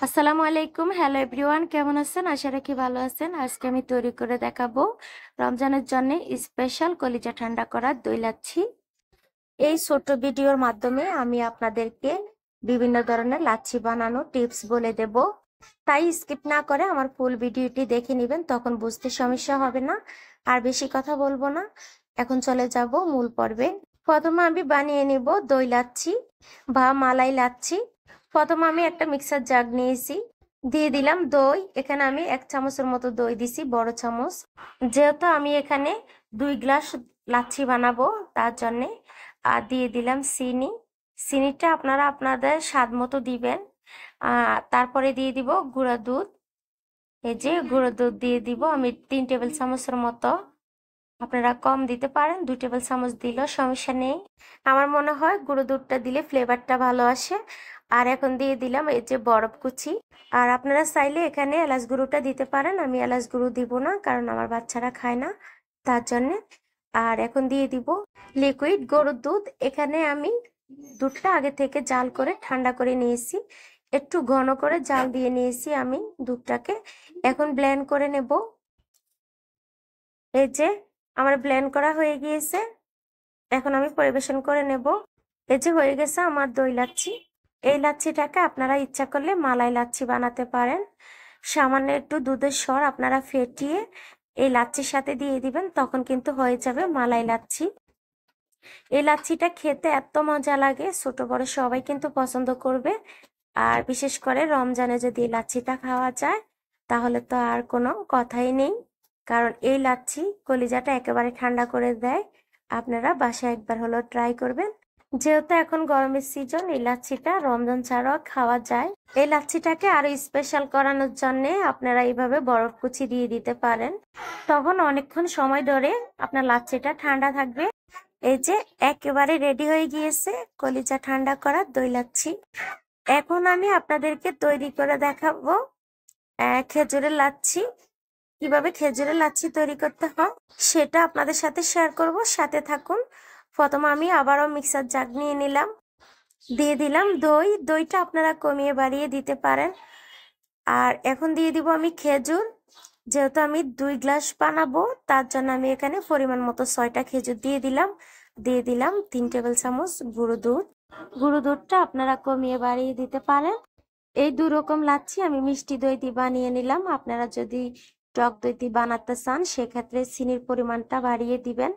আসসালামু আলাইকুম। Hello everyone, কেমন আছেন? আশা রাখি ভালো আছেন। আজকে আমি তৈরি করে দেখাবো রমজানের জন্য স্পেশাল কলিজা ঠান্ডা করা দই লাচ্ছি। এই ছোট্ট ভিডিওর মাধ্যমে আমি আপনাদেরকে বিভিন্ন ধরনের লাচ্ছি বানানো টিপস বলে দেব, তাই স্কিপ না করে আমার ফুল ভিডিওটি দেখে নেবেন, তখন বুঝতে সমস্যা হবে না। আর বেশি কথা বলবো না, এখন চলে যাব মূল পর্বে। প্রথমে আমি বানিয়ে নেব দই লাচ্ছি বা মালাই লাচ্ছি। প্রথমে আমি একটা মিক্সার জাগ নিয়েছি, দিয়ে দিলাম দই। এখানে আমি 1 চামচের মতো দই দিছি, বড় চামচ। যেহেতু আমি এখানে 2 গ্লাস লাচ্ছি বানাবো তার জন্যে। আর দিয়ে দিলাম চিনি। চিনিটা আপনারা আপনাদের স্বাদ মতো দিবেন। তারপরে দিয়ে দিব গুঁড়া দুধ। এই যে গুঁড়ো দুধ দিয়ে দিব আমি 3 টেবিল চামচের মতো। আপনারা কম দিতে পারেন, 2 টেবিল চামচ দিলেও সমস্যা নেই। আমার মনে হয় গুঁড়ো দুধটা দিলে ফ্লেভারটা ভালো আসে। আর এখন দিয়ে দিলাম এই যে বরফ কুচি। আর আপনারা চাইলে এখানে এলাচ গুঁড়োটা দিতে পারেন, আমি এলাচ গুঁড়ো দিব না, কারণ আমার বাচ্চারা খায় না, তার জন্যে। আর এখন দিয়ে দিব লিকুইড গরুর দুধ। এখানে আমি দুধটা আগে থেকে জাল করে ঠান্ডা করে নিয়েছি, একটু ঘন করে জাল দিয়ে নিয়েছি আমি দুধটাকে। এখন ব্লেন্ড করে নেব। এই যে আমার ব্লেন্ড করা হয়ে গিয়েছে, এখন আমি পরিবেশন করে নেব। এই যে হয়ে গেছে আমার দই লাচ্ছি। এই লাচ্ছিটাকে আপনারা ইচ্ছা করলে মালাই লাচ্ছি বানাতে পারেন। সামান্য একটু দুধের স্বর আপনারা ফেটিয়ে এই লাচ্ছির সাথে দিয়ে দিবেন, তখন কিন্তু হয়ে যাবে মালাই লাচ্ছি। এই লাচ্ছিটা খেতে এত মজা লাগে, ছোট বড় সবাই কিন্তু পছন্দ করবে। আর বিশেষ করে রমজানে যদি এই লাচ্ছিটা খাওয়া যায় তাহলে তো আর কোনো কথাই নেই, কারণ এই লাচ্ছি কলিজাটা একেবারে ঠান্ডা করে দেয়। আপনারা বাসায় একবার হলো ট্রাই করবেন। যেহেতু এখন গরমের সিজন, এই লাচ্ছিটা রমজান ছাড়াও খাওয়া যায়। এই লাচ্ছিটাকে আরো স্পেশাল করানোর জন্য আপনারা এইভাবে বরফ কুচি দিয়ে দিতে পারেন, তখন অনেকক্ষণ সময় ধরে আপনার লাচ্ছিটা ঠান্ডা থাকবে। এই যে একেবারে রেডি হয়ে গিয়েছে কলিজা ঠান্ডা করা দই লাচ্ছি। এখন আমি আপনাদেরকে তৈরি করে দেখাবো খেজুরের লাচ্ছি। কিভাবে খেজুরের লাচ্ছি তৈরি করতে হয় সেটা আপনাদের সাথে শেয়ার করব, সাথে থাকুন। প্রথমে আমি আবারও মিক্সার জাগ নিয়ে নিলাম, দিয়ে দিলাম দই। দইটা আপনারা কমিয়ে বাড়িয়ে দিতে পারেন। আর এখন দিয়ে দিব আমি খেজুর। যেহেতু আমি 2 গ্লাস বানাবো তার জন্য আমি এখানে পরিমাণ মতো 6টা খেজুর দিয়ে দিলাম। দিয়ে দিলাম 3 টেবিল চামচ গুঁড়ো দুধ। গুঁড়ো দুধটা আপনারা কমিয়ে বাড়িয়ে দিতে পারেন। এই 2 রকম লাচ্ছি আমি মিষ্টি দই দিয়ে বানিয়ে নিলাম। আপনারা যদি টক দই দিয়ে বানাতে চান সেক্ষেত্রে চিনির পরিমাণটা বাড়িয়ে দিবেন,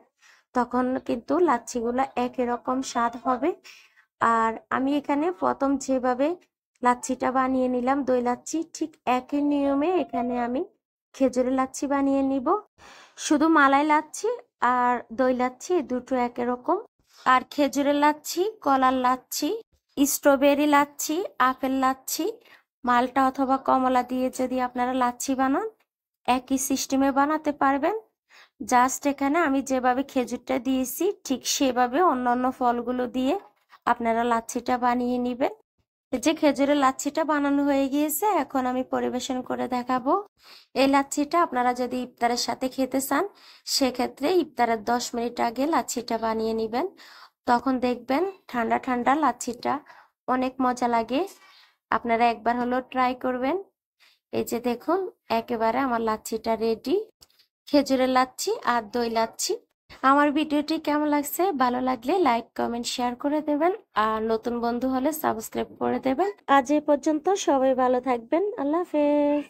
তখন কিন্তু লাচ্ছিগুলো একই রকম স্বাদ হবে। আর আমি এখানে প্রথম যেভাবে লাচ্ছিটা বানিয়ে নিলাম দই লাচ্ছি, ঠিক একই নিয়মে এখানে আমি খেজুরের লাচ্ছি বানিয়ে নিব। শুধু মালাই লাচ্ছি আর দই লাচ্ছি দুটো একই রকম। আর খেজুরের লাচ্ছি, কলার লাচ্ছি, স্ট্রবেরি লাচ্ছি, আপেল লাচ্ছি, মালটা অথবা কমলা দিয়ে যদি আপনারা লাচ্ছি বানান একই সিস্টেমে বানাতে পারবেন। জাস্ট এখানে আমি যেভাবে খেজুরটা দিয়েছি ঠিক সেভাবে অন্যান্য ফলগুলো দিয়ে আপনারা লাচ্ছিটা বানিয়ে নেবেন। যে খেজুরের লাচ্ছিটা বানানো হয়ে গিয়েছে, এখন আমি পরিবেশন করে দেখাবো। এই লাচ্ছিটা আপনারা যদি ইফতারের সাথে খেতে চান সেক্ষেত্রে ইফতারের 10 মিনিট আগে লাচ্ছিটা বানিয়ে নেবেন, তখন দেখবেন ঠান্ডা ঠান্ডা লাচ্ছিটা অনেক মজা লাগে। আপনারা একবার হলো ট্রাই করবেন। এই যে দেখুন একেবারে আমার লাচ্ছিটা রেডি, খেজুরের লাচ্ছি আর দই লাচ্ছি। আমার ভিডিওটি কেমন লাগছে? ভালো লাগলে লাইক কমেন্ট শেয়ার করে দেবেন, আর নতুন বন্ধু হলে সাবস্ক্রাইব করে দেবেন। আজ এই পর্যন্ত, সবাই ভালো থাকবেন। আল্লাহ হাফেজ।